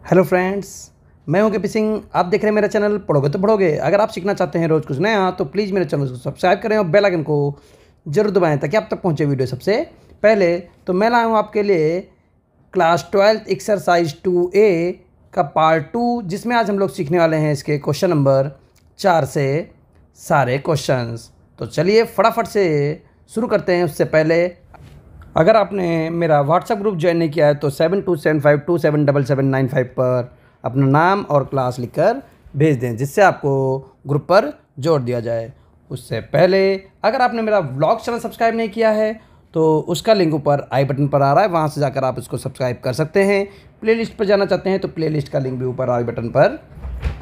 Hello friends, मैं हूं KP. Singh. आप देख रहे हैं मेरा चैनल पढ़ोगे तो पढ़ोगे। अगर आप सीखना चाहते हैं रोज़ कुछ नया तो प्लीज़ मेरे चैनल को सब्सक्राइब करें और बेल आइकन को जरूर दबाएं ताकि आप तक पहुंचे वीडियो सबसे पहले। तो मैं लाया हूं आपके लिए क्लास 12 एक्सरसाइज 2A का पार्ट 2, जिसमें आज हम लोग सीखने वाले हैं इसके क्वेश्चन नंबर 4 से सारे क्वेश्चंस। तो चलिए फटाफट से शुरू करते हैं। उससे पहले अगर आपने मेरा व्हाट्सएप ग्रुप ज्वाइन नहीं किया है तो 7275277795 पर अपना नाम और क्लास लिखकर भेज दें, जिससे आपको ग्रुप पर जोड़ दिया जाए। उससे पहले अगर आपने मेरा व्लॉग चैनल सब्सक्राइब नहीं किया है तो उसका लिंक ऊपर आई बटन पर आ रहा है, वहाँ से जाकर आप उसको सब्सक्राइब कर सकते हैं। प्लेलिस्ट पर जाना चाहते हैं तो प्लेलिस्ट का लिंक भी ऊपर आई बटन पर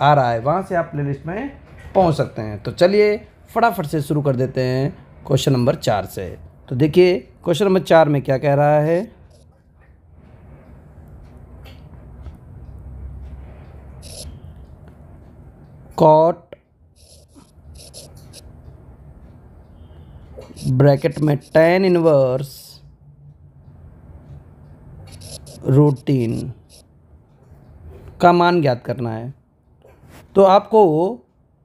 आ रहा है, वहाँ से आप प्लेलिस्ट में पहुँच सकते हैं। तो चलिए फटाफट से शुरू कर देते हैं क्वेश्चन नंबर 4 से। तो देखिए क्वेश्चन नंबर 4 में क्या कह रहा है। कॉट ब्रैकेट में tan इनवर्स रूट 3 का मान ज्ञात करना है। तो आपको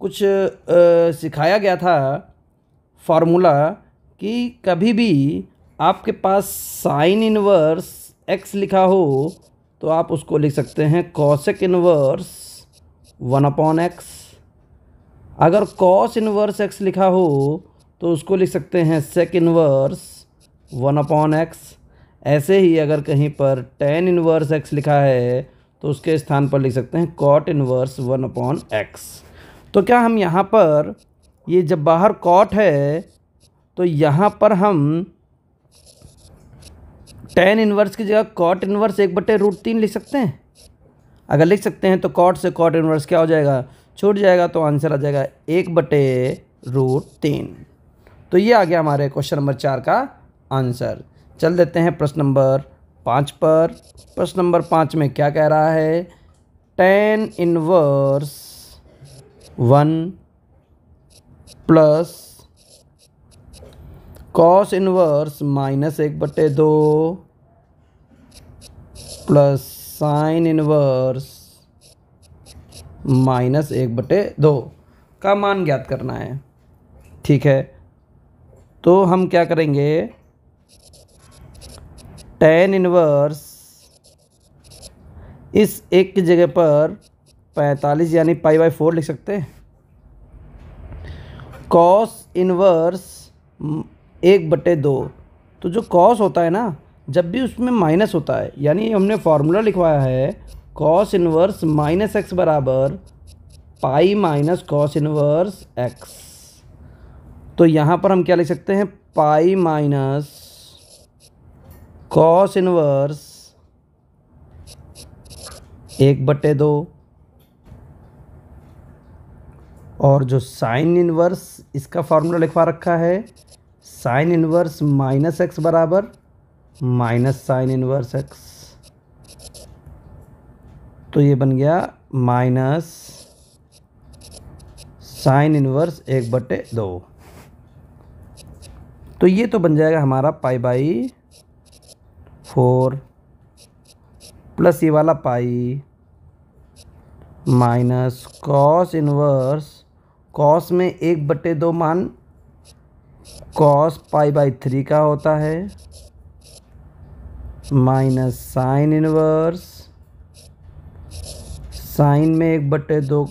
कुछ सिखाया गया था फार्मूला कि कभी भी आपके पास साइन इनवर्स x लिखा हो तो आप उसको लिख सकते हैं कॉसेक इनवर्स 1/x। अगर कॉस इनवर्स x लिखा हो तो उसको लिख सकते हैं सेक इनवर्स 1/x। ऐसे ही अगर कहीं पर tan इनवर्स x लिखा है तो उसके स्थान पर लिख सकते हैं कॉट इनवर्स 1/x। तो क्या हम यहाँ पर ये जब बाहर कॉट है तो यहाँ पर हम tan इनवर्स की जगह कॉट इनवर्स 1/√3 लिख सकते हैं। अगर लिख सकते हैं तो कॉट से कॉट इनवर्स क्या हो जाएगा, छूट जाएगा, तो आंसर आ जाएगा 1/√3। तो ये आ गया हमारे क्वेश्चन नंबर 4 का आंसर। चल देते हैं प्रश्न नंबर 5 पर। प्रश्न नंबर 5 में क्या कह रहा है। tan inverse 1 plus cos inverse -1/2 plus sign inverse -1/2 का मान ज्ञात करना है। ठीक है, तो हम क्या करेंगे, tan इनवर्स इस एक की जगह पर 45 यानी π/4 लिख सकते हैं। कॉस इनवर्स 1/2, तो जो कॉस होता है ना, जब भी उसमें माइनस होता है, यानी हमने फार्मूला लिखवाया है कॉस इनवर्स -x बराबर pi minus cos inverse x। तो यहाँ पर हम क्या लिख सकते हैं, पाई माइनस कॉस इनवर्स 1/2, और जो साइन इनवर्स इसका फार्मूला लिखवा रखा है साइन इनवर्स -x बराबर माइनस साइन इनवर्स x। तो ये बन गया माइनस साइन इनवर्स 1/2। तो ये तो बन जाएगा हमारा π/4 प्लस ये वाला पाई माइनस कॉस इनवर्स, कॉस में 1/2 मान कॉस π/3 का होता है, माइनस साइन इनवर्स, साइन में 1/2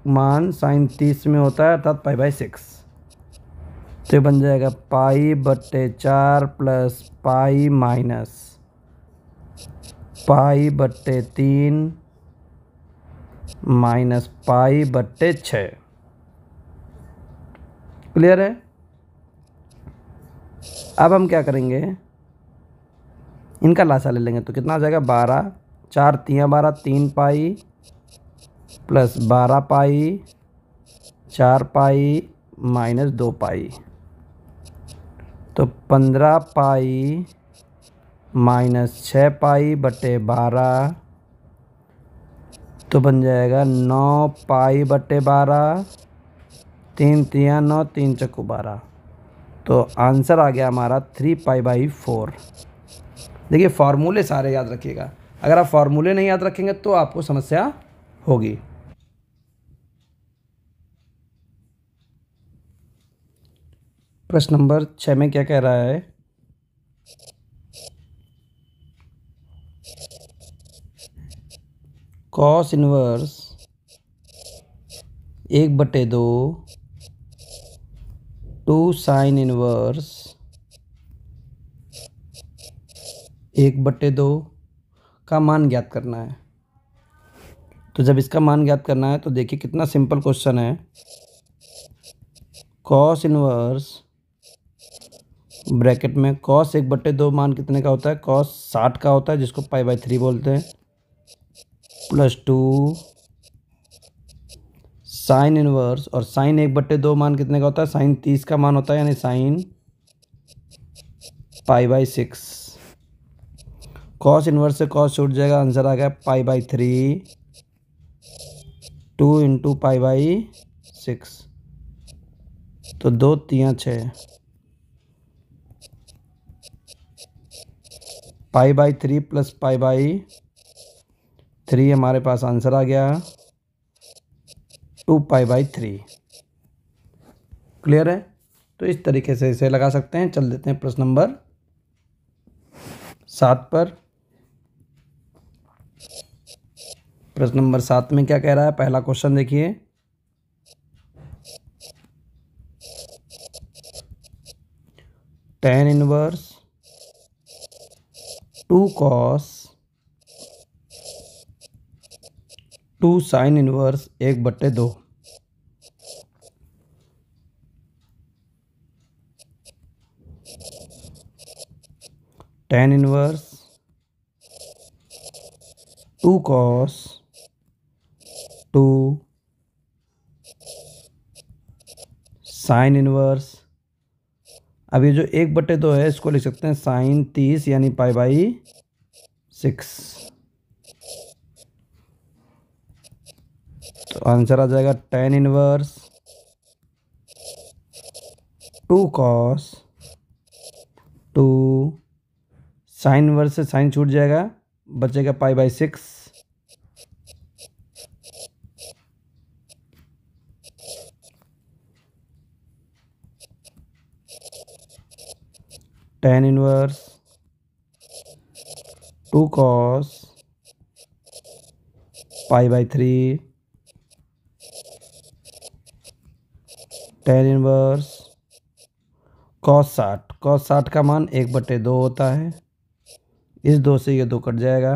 मान साइन 30 में होता है अर्थात π/6। तो ये बन जाएगा π/4 plus pi minus π/3 minus π/6। Clear है। अब हम क्या करेंगे, इनका लासा ले लेंगे तो कितना आ जाएगा 12, 4 3 12, 3 पाई प्लस 12 पाई 4 पाई माइनस 2 पाई, तो 15 पाई माइनस 6 π/12, तो बन जाएगा 9 π/12, 3 3 9, 3 चक्कू 12। तो आंसर आ गया हमारा 3 π/4। देखिए फार्मूले सारे याद रखिएगा। अगर आप फार्मूले नहीं याद रखेंगे तो आपको समस्या होगी। प्रश्न नंबर 6 में क्या कह रहा है? Cos inverse 1/2 to sine inverse 1/2 का मान ज्ञात करना है। तो जब इसका मान ज्ञात करना है तो देखिए कितना सिंपल क्वेश्चन है। कॉस इनवर्स ब्रैकेट में कॉस 1/2 मान कितने का होता है? कॉस 60 का होता है, जिसको π/3 बोलते हैं, +2 साइन इनवर्स, और साइन 1/2 मान कितने का होता है? साइन 30 का मान होता है, यानी साइन π/6। कॉस इनवर्स से कॉस छूट जाएगा, आंसर आ गया π/3 2 × π/6। तो 2 3 6 π/3 + π/3 हमारे पास आंसर आ गया 2 π/3। क्लियर है? तो इस तरीके से इसे लगा सकते हैं। चल देते हैं प्रश्न नंबर 7 पर। प्रश्न नंबर 7 में क्या कह रहा है? पहला क्वेश्चन देखिए। tan inverse 2 cos 2 sign inverse 1/2। tan inverse 2 cos 2 sine inverse, अब ये जो 1/2 है इसको लिख सकते हैं साइन 30 यानी π/6। तो आंसर आ जाएगा tan inverse 2 cos 2 sine inverse से साइन छूट जाएगा, बचेगा π/6। tan inverse 2 cos π/3 tan inverse cos 60 का मान 1/2 होता है। इस 2 से ये 2 कट जाएगा,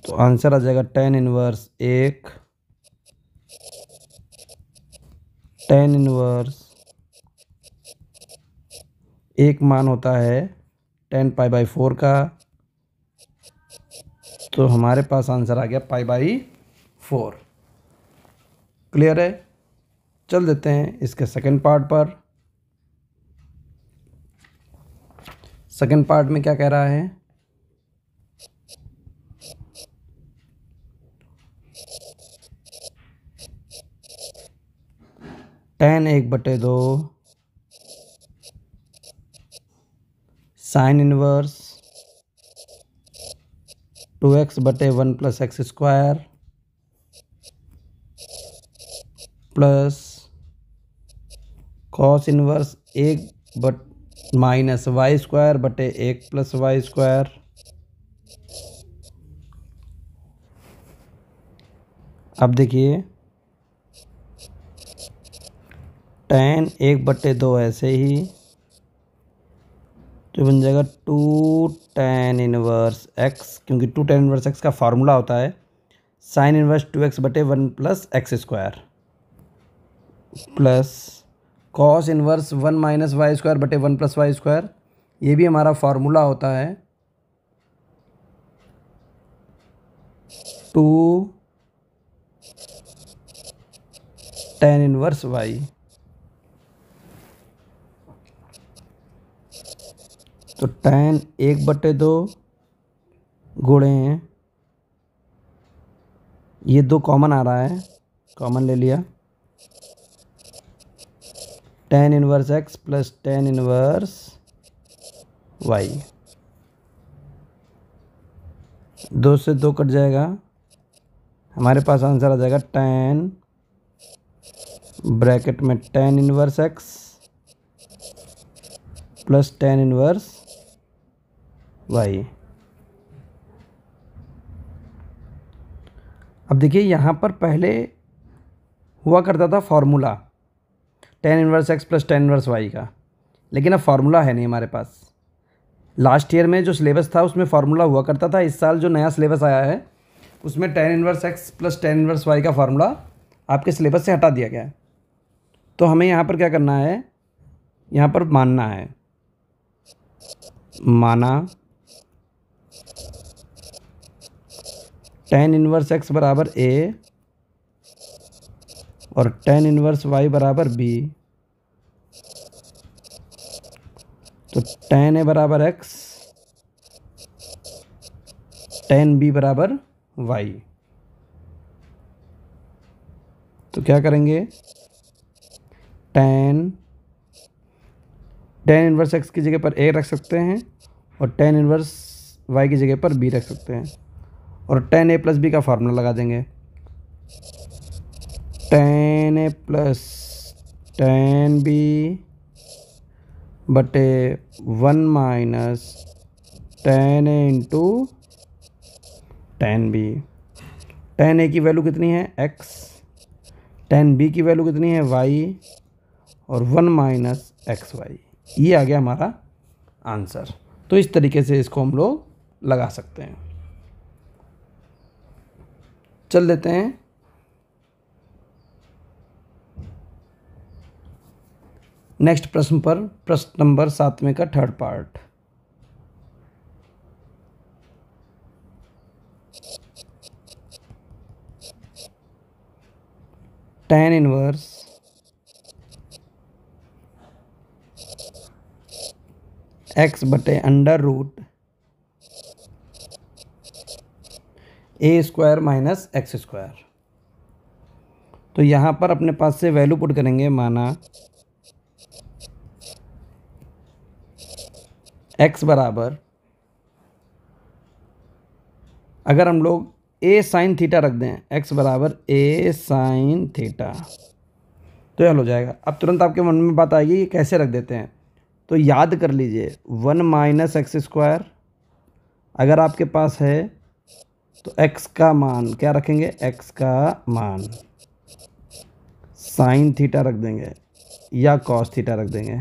तो आंसर आ जाएगा tan इनवर्स 1 tan इनवर्स 1 मान होता है tan π/4 का। तो हमारे पास आंसर आ गया π/4। क्लियर है? चल देते हैं इसके सेकंड पार्ट पर। सेकंड पार्ट में क्या कह रहा है? tan 1/2 sine inverse 2x/1 + x² plus cos inverse 1 -y² 1 + y²। अब देखिए tan 1/2 ऐसे ही तो बन जाएगा 2 tan इनवर्स x, क्योंकि 2 tan इनवर्स x का फार्मूला होता है sine inverse 2x/1 + x² plus cos inverse 1 - y² 1 + y²। ये भी हमारा फार्मूला होता है 2 tan इनवर्स y। तो tan 1/2 गुणे ये 2 कॉमन आ रहा है, कॉमन ले लिया, tan inverse x + tan inverse y। 2 से 2 कट जाएगा, हमारे पास आंसर आ जाएगा tan ब्रैकेट में tan inverse x plus tan inverse y। अब देखिए यहाँ पर पहले हुआ करता था formula tan inverse x plus tan inverse y का, लेकिन अब फार्मूला है नहीं हमारे पास। लास्ट ईयर में जो सिलेबस था उसमें फार्मूला हुआ करता था, इस साल जो नया सिलेबस आया है उसमें tan inverse x plus tan inverse y का फार्मूला आपके सिलेबस से हटा दिया गया है। तो हमें यहाँ पर क्या करना है, यहाँ पर मानना है, माना tan इनवर्स x बराबर a और tan इनवर्स y बराबर b, तो tan a बराबर x, tan b बराबर y। तो क्या करेंगे, tan इनवर्स x की जगह पर a रख सकते हैं और tan इनवर्स y की जगह पर b रख सकते हैं, और tan a प्लस b का फार्मूला लगा देंगे। tan a plus tan b बटे 1 minus tan a into tan b। tan a की वैल्यू कितनी है x, tan b की वैल्यू कितनी है y, और 1 माइनस एक्स वाई। ये आ गया हमारा आंसर। तो इस तरीके से इसको हम लोग लगा सकते हैं। चल देते हैं नेक्स्ट प्रश्न पर, प्रश्न नंबर 7वें का third part. tan inverse x बटे अंडर रूट ए स्क्वायर माइनस एक्स स्क्वायर। तो यहाँ पर अपने पास से वैल्यू पुट करेंगे, माना x बराबर, अगर हम लोग a साइन थीटा रख दें, x बराबर a साइन थीटा, तो हल हो जाएगा। अब तुरंत आपके मन में बात आएगी कि कैसे रख देते हैं, तो याद कर लीजिए 1 माइनस एक्स स्क्वायर अगर आपके पास है तो x का मान क्या रखेंगे, x का मान साइन थीटा रख देंगे या कॉस थीटा रख देंगे,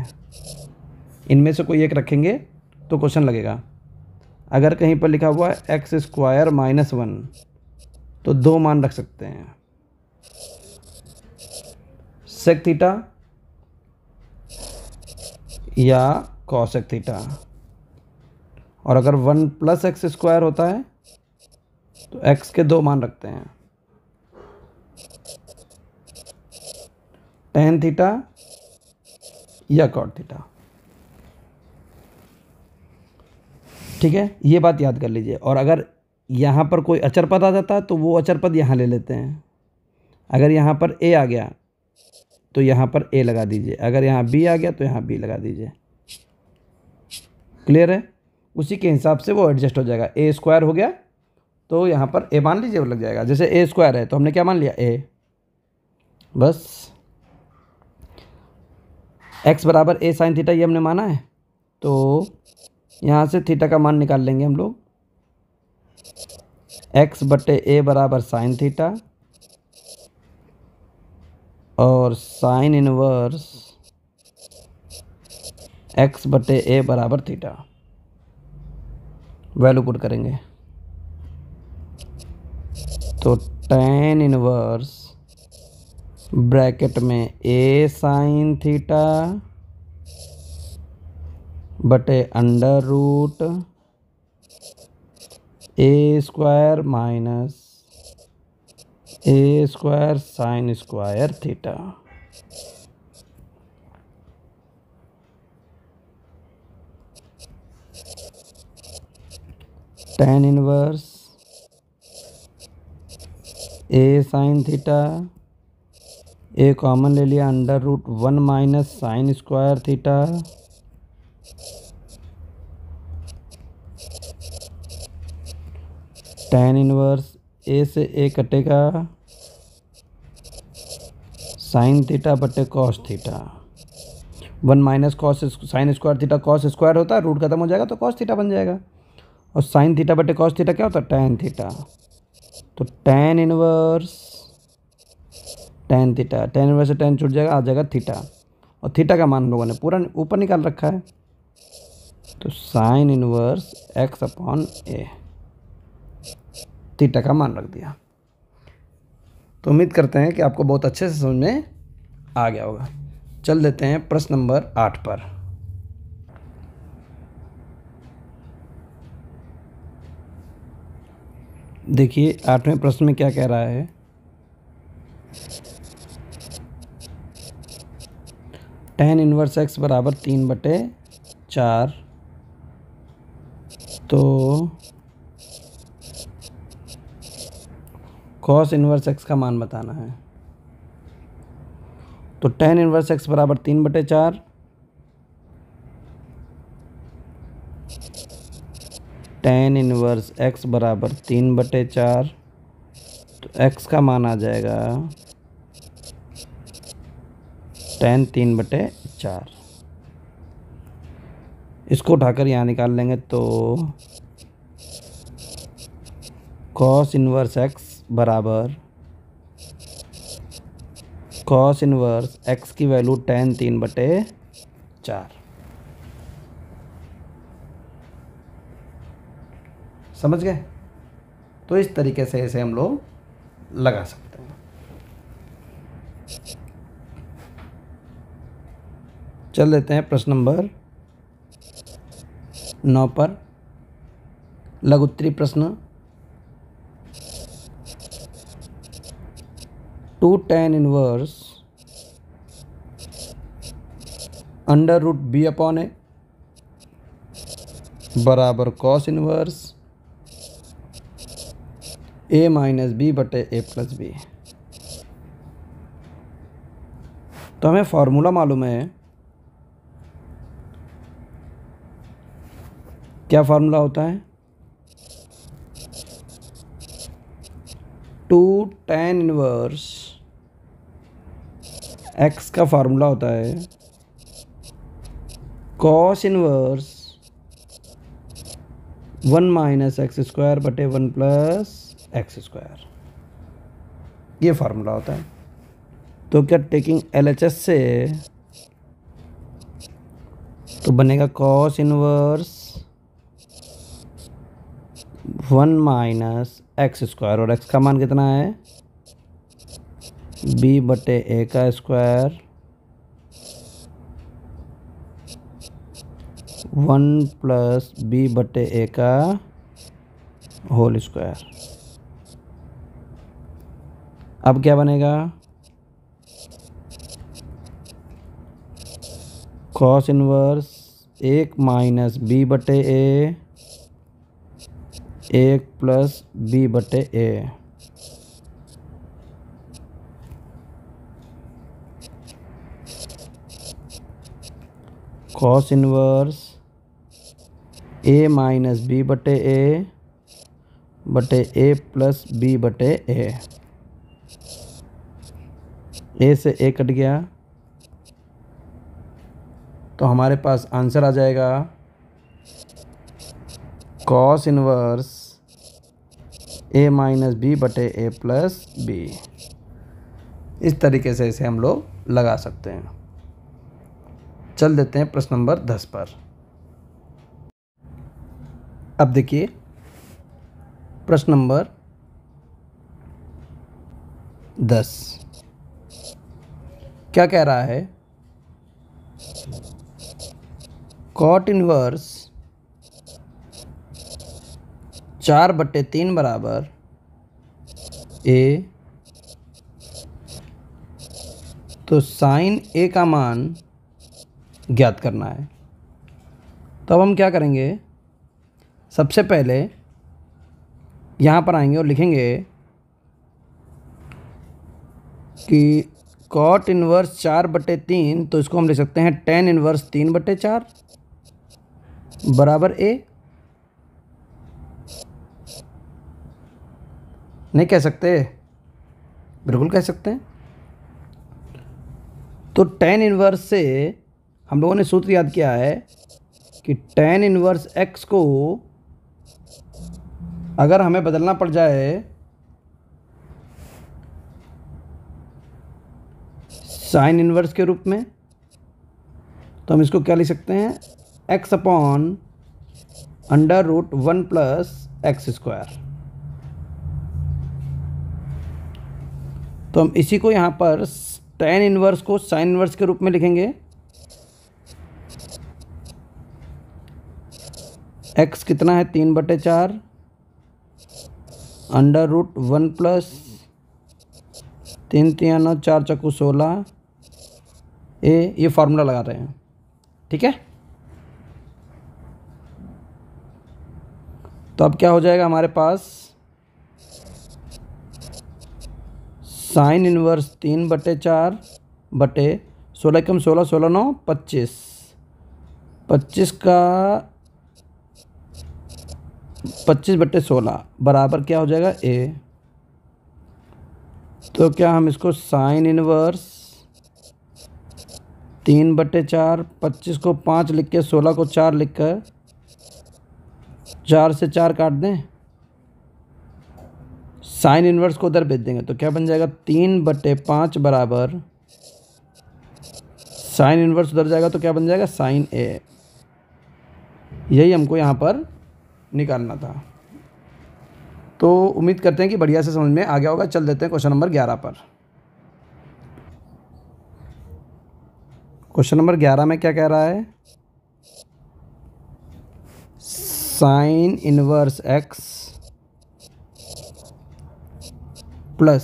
इनमें से कोई एक रखेंगे तो क्वेश्चन लगेगा। अगर कहीं पर लिखा हुआ है एक्स स्क्वायर माइनस 1 तो 2 मान रख सकते हैं, सेक थीटा या कॉसेक थीटा। और अगर 1 प्लस एक्स स्क्वायर होता है तो x के 2 मान रखते हैं, टेन थीटा या कॉट थीटा। ठीक है, ये बात याद कर लीजिए। और अगर यहाँ पर कोई अचर पद आ जाता है तो वो अचर पद यहाँ ले लेते हैं। अगर यहाँ पर a आ गया तो यहाँ पर a लगा दीजिए, अगर यहाँ b आ गया तो यहाँ b लगा दीजिए। क्लियर है? उसी के हिसाब से वो एडजस्ट हो जाएगा। a स्क्वायर हो गया तो यहाँ पर a मान लीजिए, वो लग जाएगा। जैसे a स्क्वायर है तो हमने क्या मान लिया, a। बस x बराबर a साइन थीटा ये हमने माना है, तो यहाँ से थीटा का मान निकाल लेंगे हम लोग। x बटे a बराबर साइन थीटा और साइन इनवर्स x बटे a बराबर थीटा। वैल्यू पुट करेंगे तो tan इनवर्स ब्रैकेट में a साइन थीटा बटे under root a square minus a square sine square theta. tan inverse a sine theta, a common ले लिया, under root 1 minus sine square theta tan inverse A से A कटेगा sine theta बटे cos theta. 1 minus cos sine square theta cos square होता है, root खत्म हो जाएगा तो कॉस थीटा बन जाएगा। और साइन थीटा बटे कॉस थीटा क्या होता है? Tan theta. तो tan inverse tan theta, tan inverse से टैन छूट जाएगा, आ जाएगा थीटा। और थीटा का मान हम लोगों ने पूरा ऊपर निकाल रखा है, तो साइन इनवर्स एक्स अपॉन ए, थीटा का मान रख दिया। तो उम्मीद करते हैं कि आपको बहुत अच्छे से समझ में आ गया होगा। चल देते हैं प्रश्न नंबर 8 पर। देखिए 8वें प्रश्न में क्या कह रहा है। tan इनवर्स एक्स बराबर 3/4, तो cos इनवर्स एक्स का मान बताना है। तो tan इनवर्स एक्स बराबर 3/4, tan इनवर्स एक्स बराबर 3/4, तो x का मान आ जाएगा tan 3/4। इसको उठाकर यहाँ निकाल लेंगे तो cos इनवर्स x बराबर cos इनवर्स x की वैल्यू tan 3/4। समझ गए? तो इस तरीके से इसे हम लोग लगा सकते हैं। चल लेते हैं प्रश्न नंबर 9 पर। लघुत्तरी प्रश्न। 2 tan inverse under root B upon A बराबर cos inverse A minus B बटे ए प्लस बी। तो हमें फॉर्मूला मालूम है। क्या फार्मूला होता है? 2 tan इनवर्स x का फार्मूला होता है cos inverse 1 minus x square बटे 1 प्लस एक्स स्क्वायर। ये फार्मूला होता है। तो क्या टेकिंग LHS से तो बनेगा cos inverse 1 minus x square, और x का मान कितना है? b बटे ए का स्क्वायर 1 प्लस b बटे ए का होल स्क्वायर। अब क्या बनेगा? cos इनवर्स 1 माइनस b बटे ए 1 प्लस b बटे ए। cos inverse a minus b बटे ए प्लस b बटे ए से ए कट गया, तो हमारे पास आंसर आ जाएगा cos inverse a minus b बटे ए प्लस बी। इस तरीके से इसे हम लोग लगा सकते हैं। चल देते हैं प्रश्न नंबर 10 पर। अब देखिए प्रश्न नंबर 10 क्या कह रहा है। cot इनवर्स 4/3 बराबर a, तो साइन a का मान ज्ञात करना है। तो अब हम क्या करेंगे? सबसे पहले यहाँ पर आएंगे और लिखेंगे कि cot इनवर्स 4/3, तो इसको हम लिख सकते हैं tan इनवर्स 3/4 बराबर a। नहीं कह सकते? बिल्कुल कह सकते हैं। तो tan इनवर्स से हम लोगों ने सूत्र याद किया है कि tan इनवर्स x को अगर हमें बदलना पड़ जाए साइन इनवर्स के रूप में, तो हम इसको क्या लिख सकते हैं? x upon under root 1 plus x square. तो हम इसी को यहाँ पर tan इनवर्स को साइन इनवर्स के रूप में लिखेंगे। x कितना है? 3/4 अंडर रूट 1 प्लस 3 3 9 4 चक्कू 16 ये फार्मूला लगा रहे हैं। ठीक है, तो अब क्या हो जाएगा हमारे पास? साइन इनवर्स 3/4 बटे 16 कम 16 16 9 25 25 का 25/16 बराबर क्या हो जाएगा? a। तो क्या हम इसको साइन इनवर्स 3/4 25 को 5 लिख के 16 को 4 लिख कर 4 से 4 काट दें, साइन इनवर्स को उधर भेज देंगे तो क्या बन जाएगा? 3/5 बराबर साइन इनवर्स उधर जाएगा तो क्या बन जाएगा? Sine a। यही हमको यहाँ पर निकालना था। तो उम्मीद करते हैं कि बढ़िया से समझ में आ गया होगा। चल देते हैं क्वेश्चन नंबर 11 पर। क्वेश्चन नंबर 11 में क्या कह रहा है? Sign inverse x plus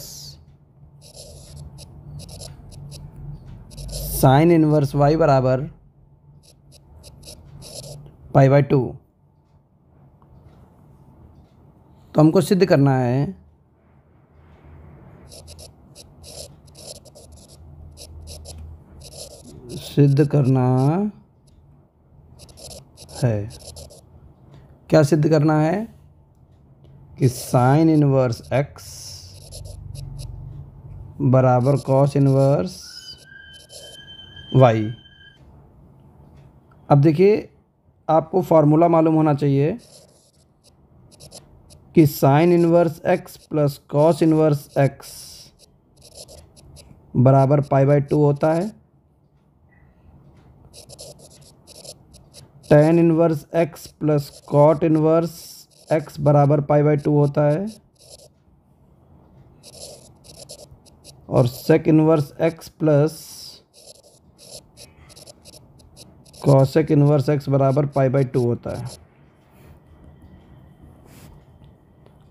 sine inverse y बराबर π/2। तो हमको सिद्ध करना है क्या सिद्ध करना है? कि साइन इनवर्स x बराबर कॉस इनवर्स y। अब देखिए, आपको फार्मूला मालूम होना चाहिए कि sine inverse x plus cos inverse x बराबर π/2 होता है। tan inverse x plus cot inverse x बराबर π/2 होता है। और sec inverse x plus cosec inverse x बराबर π/2 होता है।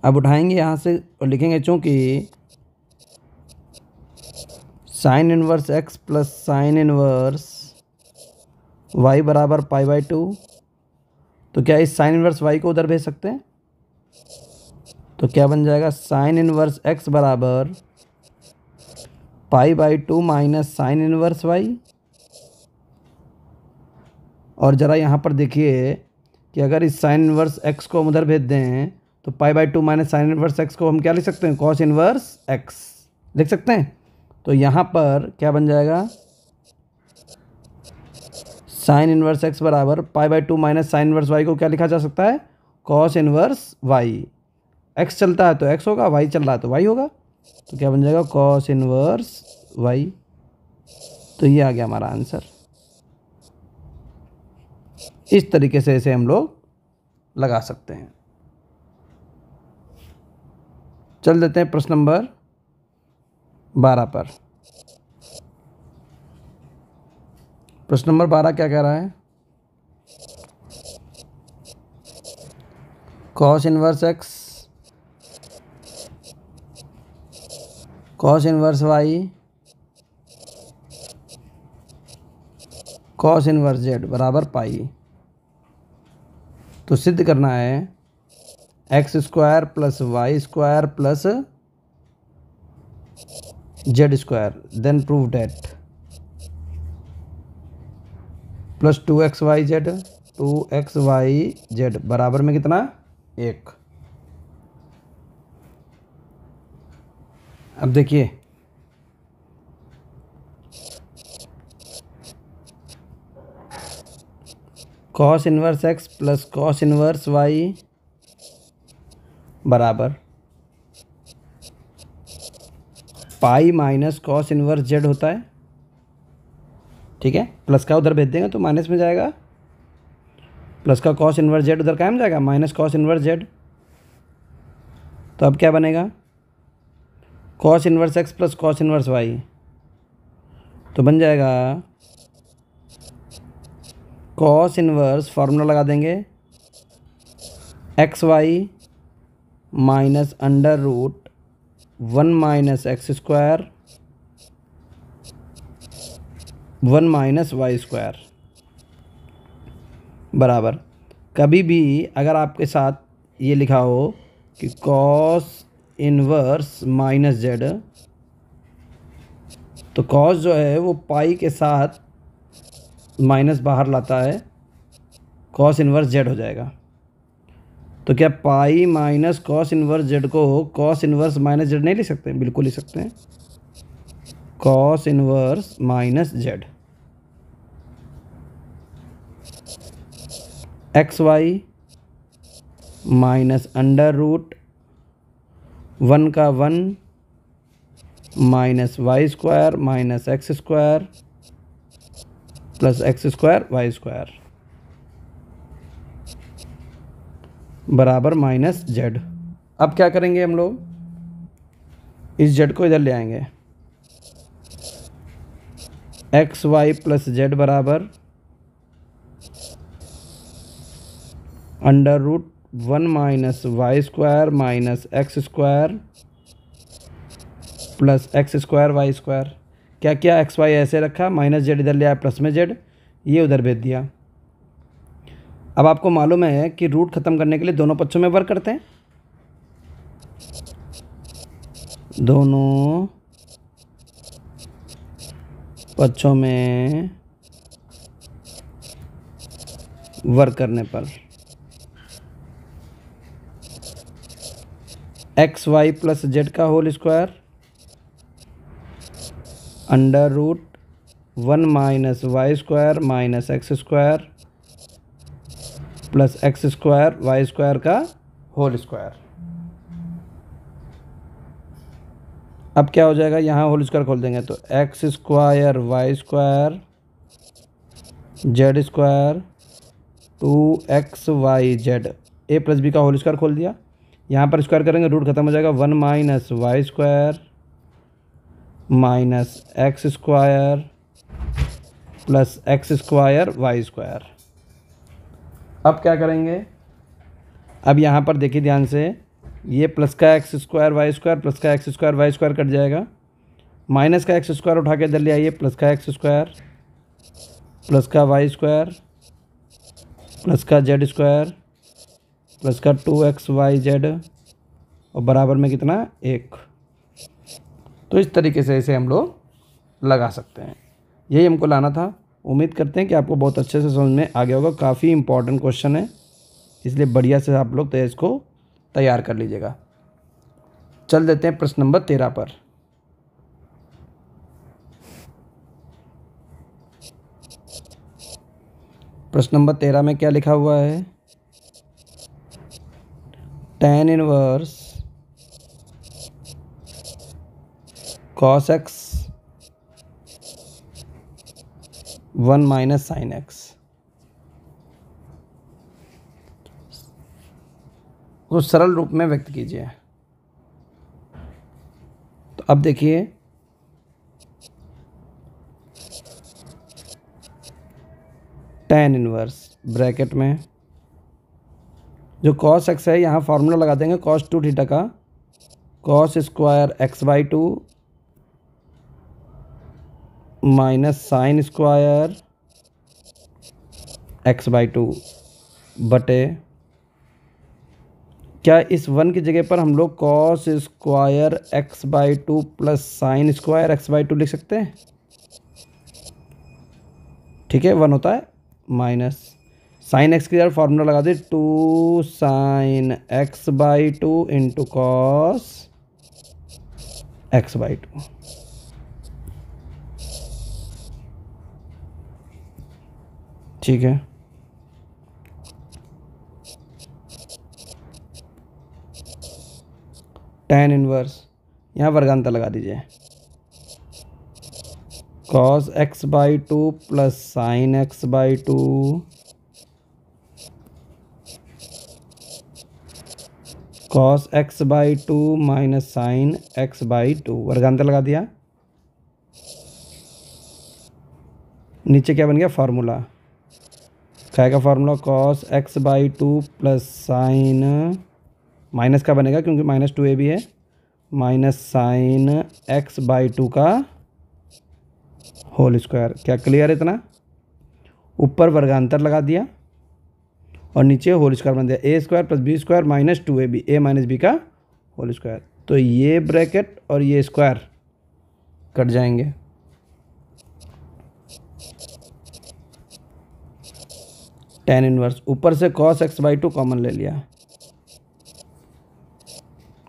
अब उठाएंगे यहाँ से और लिखेंगे, चूँकि sign inverse x plus sine inverse y बराबर π/2, तो क्या इस साइन इनवर्स y को उधर भेज सकते हैं? तो क्या बन जाएगा? साइन इनवर्स x बराबर π/2 माइनस साइन इनवर्स y। और ज़रा यहाँ पर देखिए कि अगर इस साइन इनवर्स x को हम उधर भेज दें तो π/2 माइनस साइन इनवर्स x को हम क्या लिख सकते हैं? कॉस इनवर्स x लिख सकते हैं। तो यहाँ पर क्या बन जाएगा? साइन इनवर्स x बराबर π/2 माइनस साइन इनवर्स y को क्या लिखा जा सकता है? Cos inverse y। x चलता है तो x होगा, y चल रहा है तो y होगा। तो क्या बन जाएगा? Cos inverse y। तो ये आ गया हमारा आंसर। इस तरीके से इसे हम लोग लगा सकते हैं। चल देते हैं प्रश्न नंबर 12 पर। प्रश्न नंबर 12 क्या कह रहा है? Cos inverse x cos inverse y cos inverse z बराबर पाई। तो सिद्ध करना है x square plus Y square plus Z square, then prove that plus 2xyz बराबर में कितना? 1। अब देखिए cos inverse x plus cos inverse Y बराबर pi minus cos inverse Z होता है। ठीक है, प्लस का उधर भेज देंगे तो माइनस में जाएगा, प्लस का कॉस इनवर्स जेड उधर क्या में जाएगा, माइनस कॉस इनवर्स जेड। तो अब क्या बनेगा, cos inverse x plus cos inverse y, तो बन जाएगा कॉस इनवर्स, फार्मूला लगा देंगे x y minus under root 1 minus x square 1 minus y square बराबर, कभी भी अगर आपके साथ ये लिखा हो कि कॉस इनवर्स माइनस जेड, तो कॉस जो है वो पाई के साथ माइनस बाहर लाता है, कॉस इनवर्स जेड हो जाएगा। तो क्या pi minus cos inverse z को कॉस इनवर्स माइनस जेड नहीं लिख सकते? बिल्कुल लिख सकते हैं, cos inverse minus z. X y minus under root 1 का 1 minus y square minus x square plus x square Y square बराबर माइनस जेड। अब क्या करेंगे हम लोग, इस जेड को इधर ले आएंगे, एक्स वाई प्लस जेड बराबर under root 1 minus y square minus x square plus x square Y square. क्या क्या एक्स वाई ऐसे रखा, माइनस जेड इधर ले आया, प्लस में जेड ये उधर भेज दिया। अब आपको मालूम है कि रूट ख़त्म करने के लिए दोनों पक्षों में वर्क करते हैं, दोनों पक्षों में वर्क करने पर एक्स वाई प्लस जेड का whole square under root 1 minus y square minus x square plus x square Y square का होल स्क्वायर। अब क्या हो जाएगा, यहाँ होल स्क्वायर खोल देंगे तो X square Y square Z square 2x Y Z, A plus B का होल स्क्वायर खोल दिया, यहाँ पर स्क्वायर करेंगे रूट खत्म हो जाएगा, 1 minus y square minus x square plus x square Y square. अब क्या करेंगे, अब यहाँ पर देखिए ध्यान से, ये प्लस का X square Y square plus का एक्स स्क्वायर वाई स्क्वायर कट जाएगा, माइनस का एक्स स्क्वायर उठा के इधर ले आइए, प्लस का एक्स स्क्वायर प्लस का वाई स्क्वायर प्लस का जेड स्क्वायर प्लस का 2x वाई जेड और बराबर में कितना 1। तो इस तरीके से इसे हम लोग लगा सकते हैं, यही हमको लाना था। उम्मीद करते हैं कि आपको बहुत अच्छे से समझ में आ गया होगा, काफ़ी इंपॉर्टेंट क्वेश्चन है, इसलिए बढ़िया से आप लोग इसको तैयार कर लीजिएगा। चल देते हैं प्रश्न नंबर 13 पर। प्रश्न नंबर 13 में क्या लिखा हुआ है, tan inverse cos x 1 minus sine x को सरल रूप में व्यक्त कीजिए। तो अब देखिए tan इनवर्स ब्रैकेट में जो cos x है, यहाँ फार्मूला लगा देंगे cos 2 थीटा का cos square x by 2 minus sine square x by 2 बटे, क्या इस 1 की जगह पर हम लोग cos square x by 2 plus sine square x by 2 लिख सकते हैं? ठीक है, 1 होता है माइनस साइन एक्स की यार फार्मूला लगा दे 2 sine x by 2 into cos x/2। ठीक है, tan इनवर्स, यहाँ वर्गांतर लगा दीजिए, cos x/2 plus sin x/2 cos x/2 minus sin x/2, वर्गांतर लगा दिया। नीचे क्या बन गया फार्मूला, क्या का formula, cos x/2 plus sign, minus का बनेगा क्योंकि -2ab है, माइनस साइन x/2 का होल स्क्वायर। क्या क्लियर है इतना? ऊपर वर्गांतर लगा दिया और नीचे होल स्क्वायर बन दिया, a² + b² minus 2ab, a minus B का होल स्क्वायर। तो ये ब्रैकेट और ये स्क्वायर कट जाएंगे। tan इनवर्स, ऊपर से cos x/2 कॉमन ले लिया,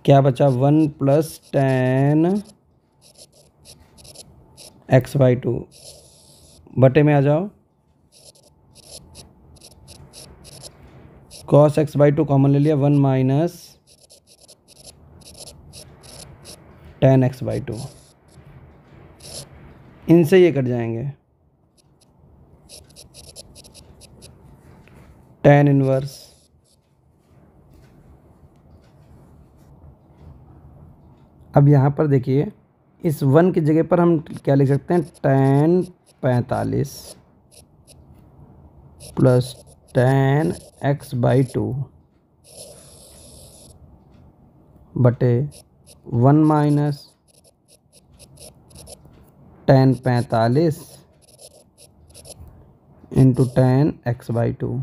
क्या बचा 1 प्लस tan x/2, बटे में आ जाओ, cos x/2 कॉमन ले लिया, 1 माइनस tan x/2, इनसे ये कट जाएंगे। tan इनवर्स, अब यहाँ पर देखिए, इस 1 की जगह पर हम क्या लिख सकते हैं, tan 45 प्लस tan x/2 बटे 1 minus tan 45 into tan x/2।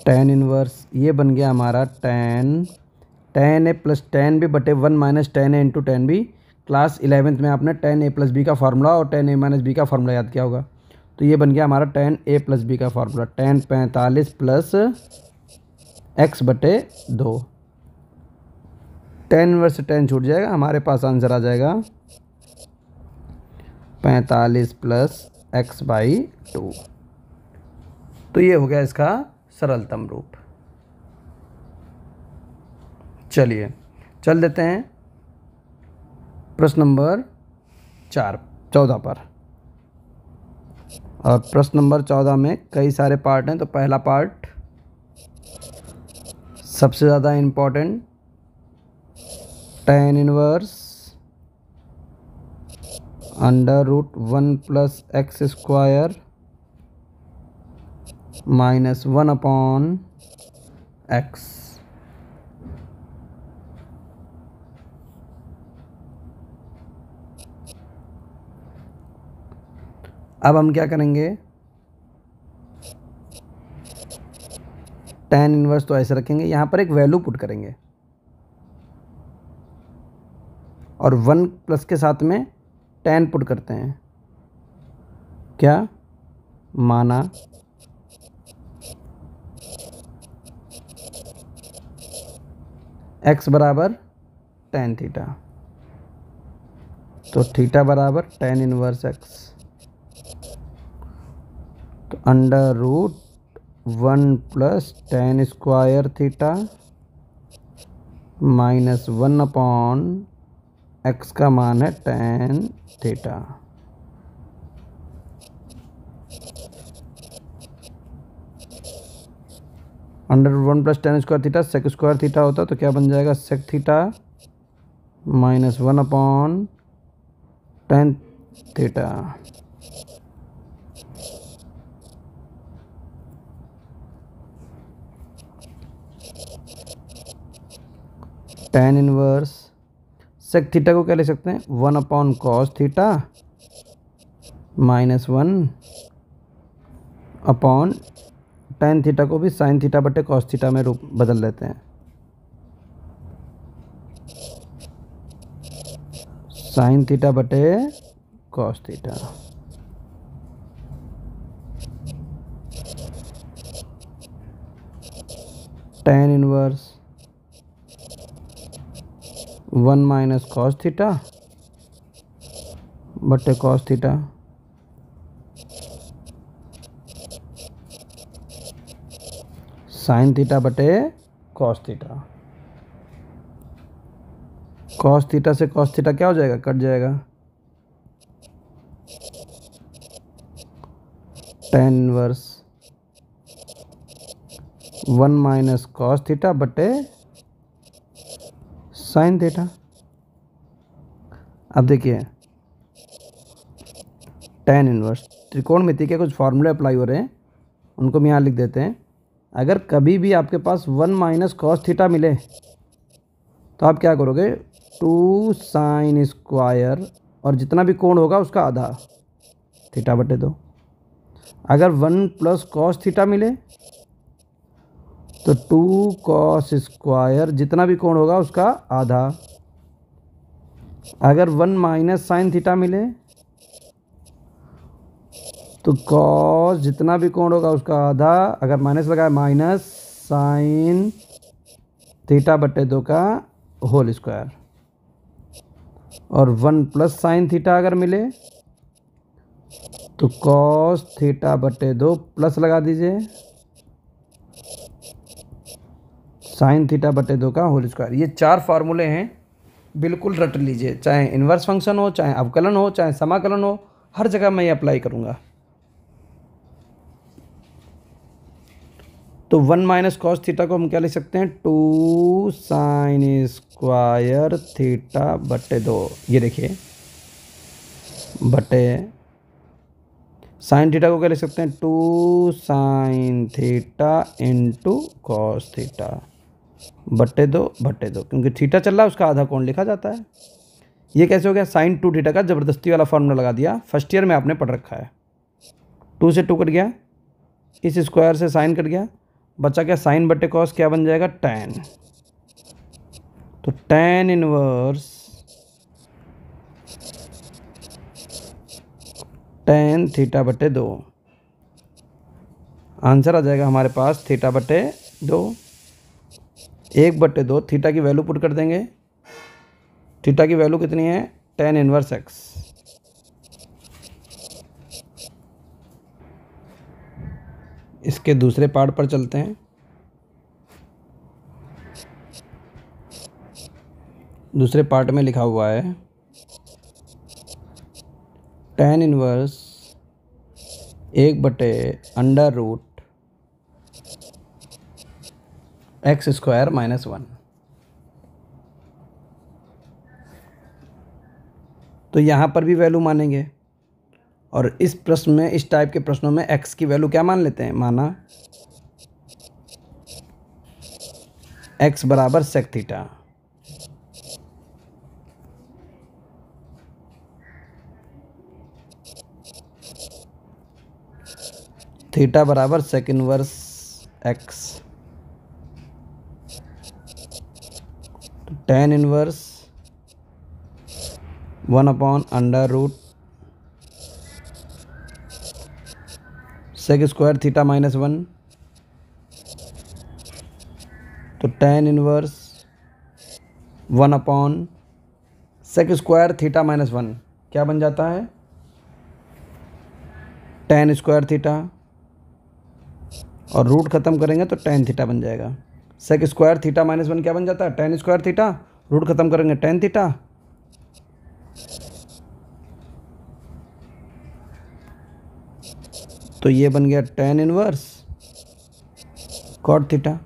tan inverse ये बन गया हमारा tan a plus tan b बटे 1 minus tan a into tan b। Class 11th में आपने tan a प्लस बी का फार्मूला और tan a माइनस बी का फार्मूला याद किया होगा। तो ये बन गया हमारा tan a प्लस बी का फार्मूला, tan 45 प्लस x बटे 2। tan इनवर्स से tan छूट जाएगा, हमारे पास आंसर आ जाएगा 45 प्लस x/2। तो ये हो गया इसका सरलतम रूप। चलिए चल देते हैं प्रश्न नंबर 14 पर। और प्रश्न नंबर 14 में कई सारे पार्ट हैं। तो पहला पार्ट सबसे ज़्यादा important, tan inverse √1 plus x square minus 1/x। अब हम क्या करेंगे, tan इनवर्स तो ऐसे रखेंगे, यहाँ पर एक वैल्यू पुट करेंगे और 1 प्लस के साथ में tan पुट करते हैं। क्या माना x बराबर tan थीटा, तो थीटा बराबर tan इनवर्स x। तो √1 plus tan square theta minus 1/x का मान है tan theta. √1 plus tan square theta sec square theta होता, तो क्या बन जाएगा, sec theta minus 1/tan theta. tan inverse sec theta को क्या ले सकते हैं, 1/cos theta minus 1/tan theta को भी sin थीटा बटे cos थीटा में रूप बदल देते हैं। sin थीटा बटे cos theta. tan inverse 1 minus cos theta बटे कॉस थीटा साइन थीटा बटे कॉस थीटा। कॉस थीटा से कॉस थीटा क्या हो जाएगा, कट जाएगा। tan inverse 1 minus cos theta बटे साइन थीटा। अब देखिए tan इनवर्स, त्रिकोणमिति के कुछ फॉर्मूले अप्लाई हो रहे हैं, उनको हम यहाँ लिख देते हैं। अगर कभी भी आपके पास 1 माइनस कॉस थीटा मिले तो आप क्या करोगे, 2 साइन स्क्वायर और जितना भी कोण होगा उसका आधा थीटा बटे 2। अगर 1 प्लस कॉस थीटा मिले तो 2 कॉस स्क्वायर जितना भी कोण होगा उसका आधा। अगर 1 माइनस साइन थीटा मिले तो कॉस जितना भी कोण होगा उसका आधा, अगर माइनस लगाए माइनस साइन थीटा बटे 2 का होल स्क्वायर। और 1 प्लस साइन थीटा अगर मिले तो कॉस थीटा बटे 2 प्लस लगा दीजिए साइन थीटा बटे 2 का होल स्क्वायर। ये 4 फार्मूले हैं, बिल्कुल रट लीजिए, चाहे इन्वर्स फंक्शन हो, चाहे अवकलन हो, चाहे समाकलन हो, हर जगह मैं ये अप्लाई करूँगा। तो 1 माइनस कॉस थीटा को हम क्या लिख सकते हैं, 2 साइन स्क्वायर थीटा बटे 2, ये देखिए, बटे साइन थीटा को क्या लिख सकते हैं, 2 sine theta into cos theta बटे 2 बटे 2, क्योंकि थीटा चल रहा है उसका आधा कोण लिखा जाता है। ये कैसे हो गया, साइन 2 थीटा का ज़बरदस्ती वाला फार्मूला लगा दिया, फर्स्ट ईयर में आपने पढ़ रखा है। 2 से 2 कट गया, इस स्क्वायर से साइन कट गया, बचा क्या साइन बटे कॉस, क्या बन जाएगा tan। तो tan इनवर्स tan थीटा बटे 2, आंसर आ जाएगा हमारे पास थीटा बटे 2। 1 बटे 2, थीटा की वैल्यू पुट कर देंगे। थीटा की वैल्यू कितनी है, tan इनवर्स x। इसके दूसरे पार्ट पर चलते हैं। दूसरे पार्ट में लिखा हुआ है tan इनवर्स 1 बटे under root x square minus 1। तो यहाँ पर भी वैल्यू मानेंगे, और इस प्रश्न में, इस टाइप के प्रश्नों में x की वैल्यू क्या मान लेते हैं, माना x बराबर सेक थीटा। थीटा बराबर sec inverse x। tan inverse 1 upon under root sec square theta minus 1। तो tan inverse 1 upon sec square theta minus 1 क्या बन जाता है, tan स्क्वायर थीटा, और रूट ख़त्म करेंगे तो tan थीटा बन जाएगा। सेक स्क्वायर थीटा माइनस 1 क्या बन जाता है, tan स्क्वायर थीटा, रूट ख़त्म करेंगे tan थीटा। तो ये बन गया tan इनवर्स कॉट थीटा।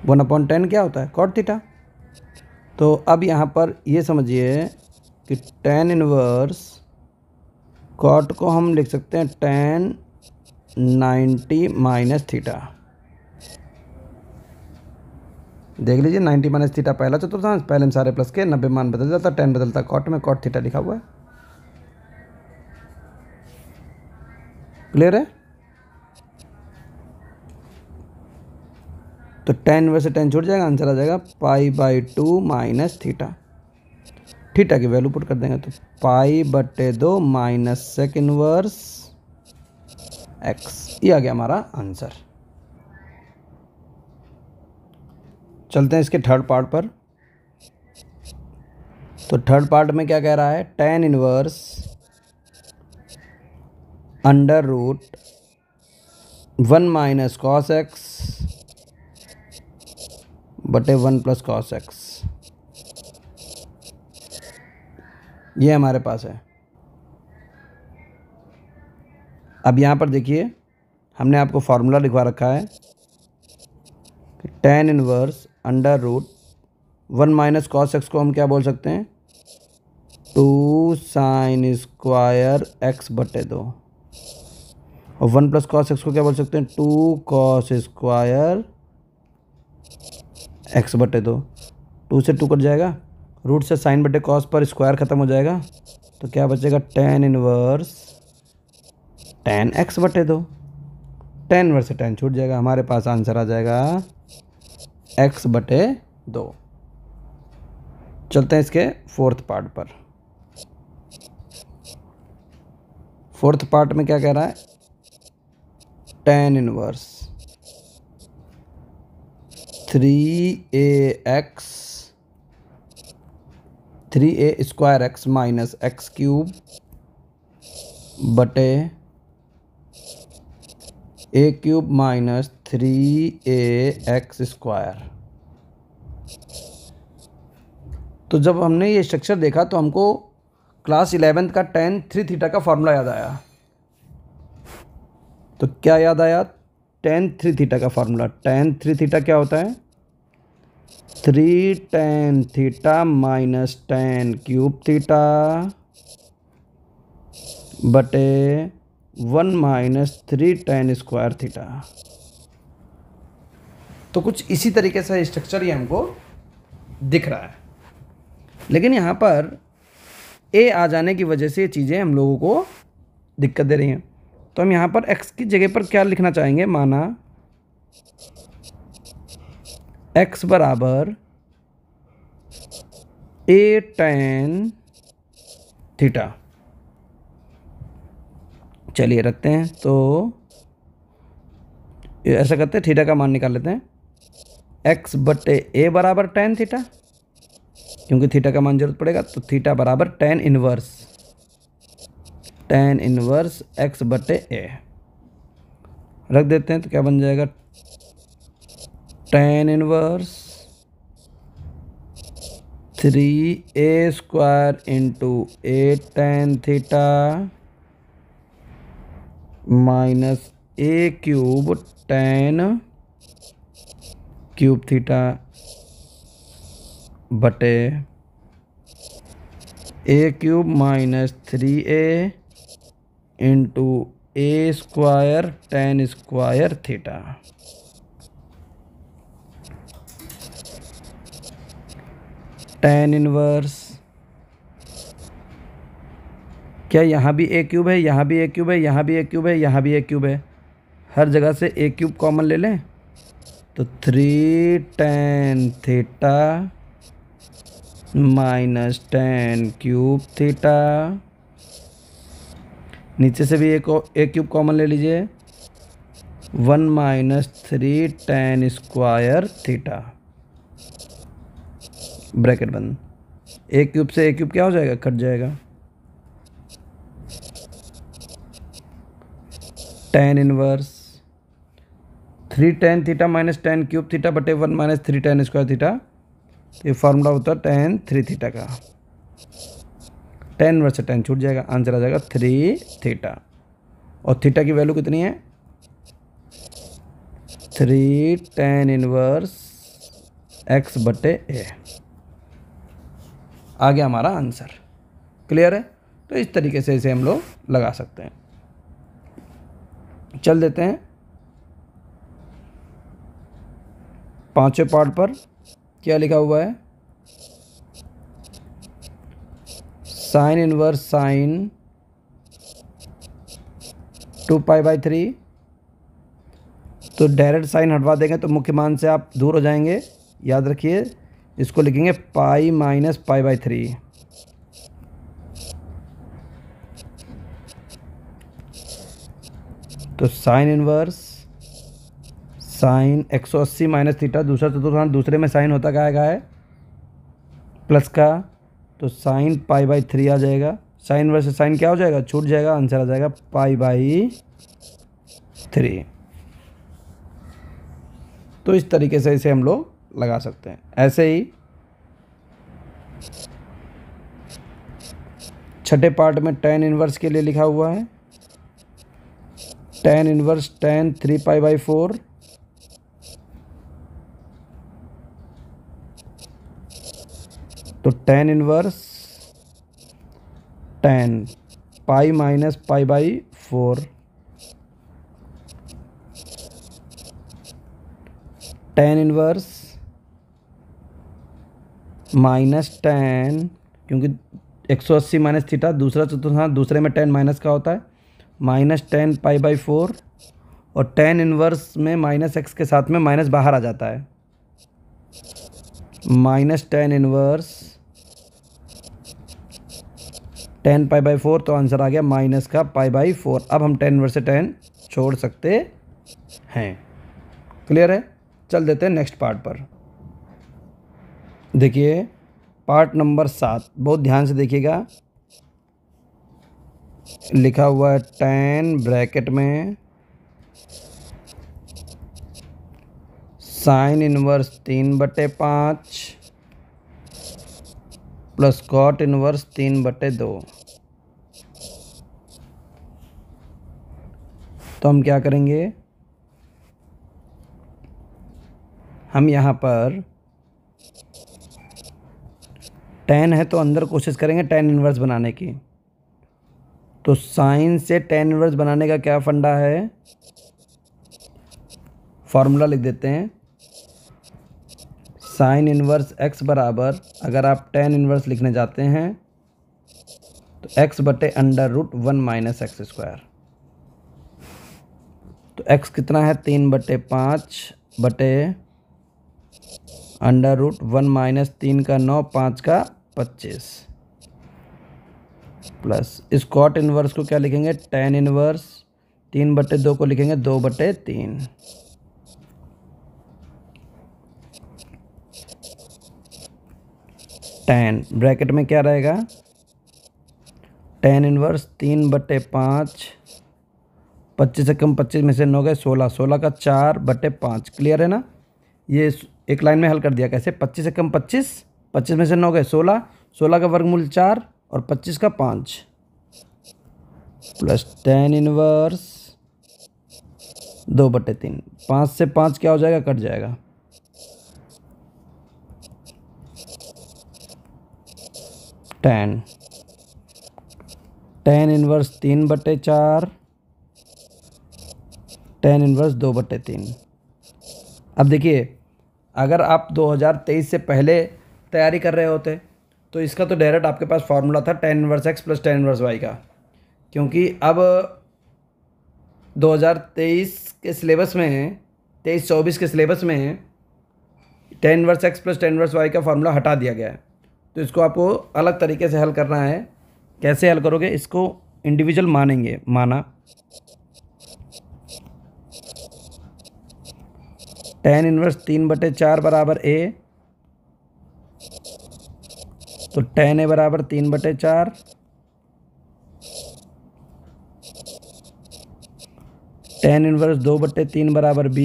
1/10 क्या होता है, कॉट थीटा। तो अब यहाँ पर ये समझिए कि tan इनवर्स कॉट को हम लिख सकते हैं tan 90 माइनस थीटा। देख लीजिए 90 माइनस थीटा पहला चतुर्थांश, पहले में सारे प्लस के 90 मान बदल जाता, tan बदलता कॉट में, कॉट थीटा लिखा हुआ है। क्लियर है। तो tan इनवर्स से tan छूट जाएगा, आंसर आ जाएगा π/2 माइनस थीटा। थीटा की वैल्यू पुट कर देंगे तो π/2 माइनस सेक इनवर्स x, ये आ गया हमारा आंसर। चलते हैं इसके थर्ड पार्ट पर। तो थर्ड पार्ट में क्या कह रहा है, tan inverse under root 1 minus cos x बटे 1 प्लस कॉस एक्स, ये हमारे पास है। अब यहाँ पर देखिए हमने आपको फार्मूला लिखवा रखा है कि tan inverse under root 1 minus cos x को हम क्या बोल सकते हैं, 2 साइन स्क्वायर एक्स बटे 2, और 1 प्लस कॉस एक्स को क्या बोल सकते हैं, 2 कॉस स्क्वायर एक्स बटे 2। 2 से 2 कट जाएगा, रूट से साइन बटे कॉस पर स्क्वायर ख़त्म हो जाएगा, तो क्या बचेगा, tan इनवर्स tan एक्स बटे 2। tan इनवर्स से tan छूट जाएगा, हमारे पास आंसर आ जाएगा x बटे 2। चलते हैं इसके फोर्थ पार्ट पर। फोर्थ पार्ट में क्या कह रहा है, tan inverse 3a square x minus x cube बटे a cube minus 3ax square. तो जब हमने ये स्ट्रक्चर देखा तो हमको क्लास 11th का tan 3 थीटा का फार्मूला याद आया। तो क्या याद आया, tan 3 थीटा का फार्मूला। tan 3 थीटा क्या होता है, 3 tan theta minus tan cube theta बटे 1 माइनस 3 tan स्क्वायर थीटा। तो कुछ इसी तरीके से स्ट्रक्चर ये हमको दिख रहा है, लेकिन यहाँ पर ए आ जाने की वजह से ये चीज़ें हम लोगों को दिक्कत दे रही हैं। तो हम यहाँ पर x की जगह पर क्या लिखना चाहेंगे, माना x बराबर a tan थीटा। चलिए रखते हैं, तो ऐसा करते हैं, थीटा का मान निकाल लेते हैं, x बटे a बराबर tan थीटा, क्योंकि थीटा का मान जरूरत पड़ेगा, तो थीटा बराबर tan इनवर्स x बटे a रख देते हैं। तो क्या बन जाएगा, tan inverse 3a square into a tan theta minus a cube tan cube theta बटे a cube minus 3a into a square tan square theta. tan inverse, क्या यहाँ भी a क्यूब है, यहाँ भी a क्यूब है, यहाँ भी a क्यूब है, यहाँ भी a क्यूब है, हर जगह से a क्यूब कॉमन ले लें, तो 3 tan theta minus tan cube theta, नीचे से भी एक क्यूब कॉमन ले लीजिए, 1 minus 3 tan square theta, bracket बंद। a क्यूब से a क्यूब क्या हो जाएगा, कट जाएगा। tan inverse 3 tan theta minus tan cube theta बटे 1 माइनस 3 tan स्क्वायर थीटा, ये फार्मूला होता है tan 3 थीटा का। tan इनवर्स से tan छूट जाएगा, आंसर आ जाएगा 3 थीटा, और थीटा की वैल्यू कितनी है, 3 tan इनवर्स x बटे a। आ गया हमारा आंसर। क्लियर है। तो इस तरीके से इसे हम लोग लगा सकते हैं। चल देते हैं पांचवें पार्ट पर। क्या लिखा हुआ है, साइन इनवर्स साइन 2π/3। तो डायरेक्ट साइन हटवा देंगे तो मुख्य मान से आप दूर हो जाएंगे, याद रखिए। इसको लिखेंगे पाई माइनस π/3। तो साइन इनवर्स साइन 180 माइनस थीटा, दूसरा चतुर्थांश, दूसरे में साइन होता क्या है प्लस का, तो साइन पाई बाई 3 आ जाएगा। साइन वर्सेस साइन क्या हो जाएगा, छूट जाएगा, आंसर आ जाएगा पाई बाई 3। तो इस तरीके से इसे हम लोग लगा सकते हैं। ऐसे ही छठे पार्ट में tan इनवर्स के लिए लिखा हुआ है, tan inverse tan 3 pi by 4 तो tan inverse tan pi minus pi by 4, tan inverse minus tan, क्योंकि 180 माइनस थीटा, दूसरा चतुर्थांश, दूसरे में tan माइनस का होता है, माइनस tan पाई बाई 4, और tan इनवर्स में माइनस x के साथ में माइनस बाहर आ जाता है, minus tan inverse tan pi by 4, तो आंसर आ गया माइनस का पाई बाई 4। अब हम tan इनवर्स से tan छोड़ सकते हैं। क्लियर है? चल देते हैं नेक्स्ट पार्ट पर। देखिए पार्ट नंबर 7, बहुत ध्यान से देखिएगा। लिखा हुआ है tan ब्रैकेट में sine inverse 3/5 plus cot inverse 3/2। तो हम क्या करेंगे, हम यहाँ पर tan है तो अंदर कोशिश करेंगे tan इनवर्स बनाने की। तो साइन से tan इनवर्स बनाने का क्या फंडा है, फॉर्मूला लिख देते हैं। साइन इनवर्स x बराबर, अगर आप tan इनवर्स लिखने जाते हैं तो x/√1 माइनस एक्स स्क्वायर। तो x कितना है, 3/5/√1 माइनस 3 का 9, 5 का 25, प्लस इस कॉट इनवर्स को क्या लिखेंगे, tan इनवर्स 3/2 को लिखेंगे 2/3। tan ब्रैकेट में क्या रहेगा, tan इनवर्स 3/5, 25 से कम 25 में से 9 गए 16, 16 का 4/5। क्लियर है ना? ये एक लाइन में हल कर दिया। कैसे, 25 से कम 25, 25 में से 9 गए 16, 16 का वर्गमूल 4 और 25 का 5, प्लस tan इनवर्स 2/3। 5 से 5 क्या हो जाएगा, कट जाएगा। tan inverse 3/4, tan inverse 2/3। अब देखिए, अगर आप 2023 से पहले तैयारी कर रहे होते तो इसका तो डायरेक्ट आपके पास फार्मूला था tan inverse x plus tan inverse y का, क्योंकि अब 2023 के सिलेबस में, 23-24 के सिलेबस में tan inverse x plus tan inverse y का फार्मूला हटा दिया गया है। तो इसको आपको अलग तरीके से हल करना है। कैसे हल करोगे, इसको इंडिविजुअल मानेंगे। माना tan इनवर्स 3/4 बराबर a, तो tan a बराबर 3/4, tan इनवर्स 2/3 बराबर b,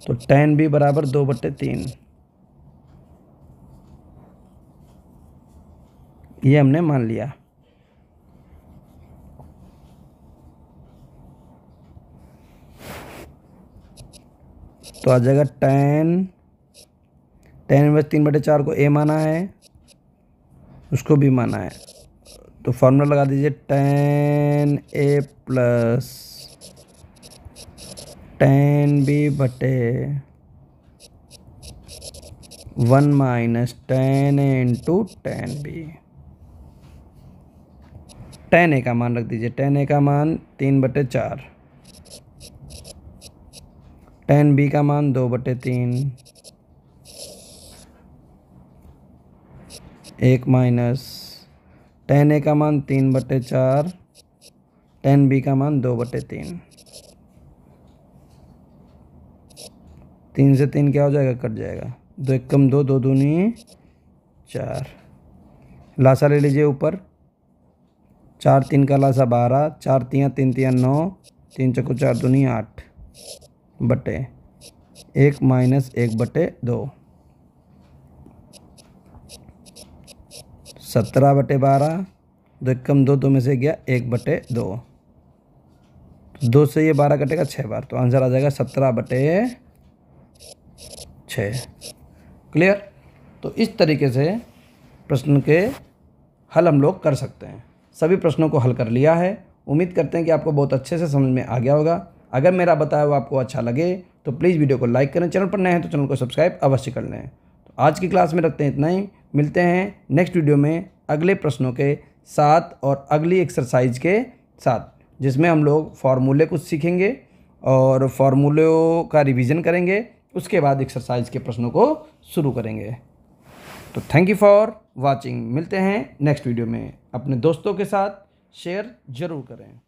तो tan b बराबर 2/3। ये हमने मान लिया। तो आ जाएगा tan इनवर्स 3/4 को a माना है, उसको भी माना है, तो फार्मूला लगा दीजिए tan a plus tan b/1 minus tan a into tan b। tan a का मान रख दीजिए, tan a का मान 3/4, tan b का मान 2/3, 1 माइनस tan a का मान 3/4, tan b का मान 2/3। 3 से 3 क्या हो जाएगा, कट जाएगा। 2 एकम 2, 2 दूनी 4। लासा ले लीजिए ऊपर, 4 3 का लासा 12, 4 3 3 3 9, 3 चक्कू 4 दूनी 8 बटे 1 माइनस 1 बटे 2, 17 बटे 12, 2 एकम 2, 2 में से गया 1 बटे 2, 2 से ये 12 कटेगा 6 बार, तो आंसर आ जाएगा 17 बटे 6। क्लियर। तो इस तरीके से प्रश्न के हल हम लोग कर सकते हैं। सभी प्रश्नों को हल कर लिया है। उम्मीद करते हैं कि आपको बहुत अच्छे से समझ में आ गया होगा। अगर मेरा बताया हुआ आपको अच्छा लगे तो प्लीज़ वीडियो को लाइक करें, चैनल पर नए हैं तो चैनल को सब्सक्राइब अवश्य कर लें। तो आज की क्लास में रखते हैं इतना ही। मिलते हैं नेक्स्ट वीडियो में अगले प्रश्नों के साथ और अगली एक्सरसाइज के साथ, जिसमें हम लोग फार्मूले कुछ सीखेंगे और फार्मूलों का रिवीजन करेंगे। उसके बाद एक्सरसाइज के प्रश्नों को शुरू करेंगे। तो थैंक यू फॉर वाचिंग। मिलते हैं नेक्स्ट वीडियो में। अपने दोस्तों के साथ शेयर ज़रूर करें।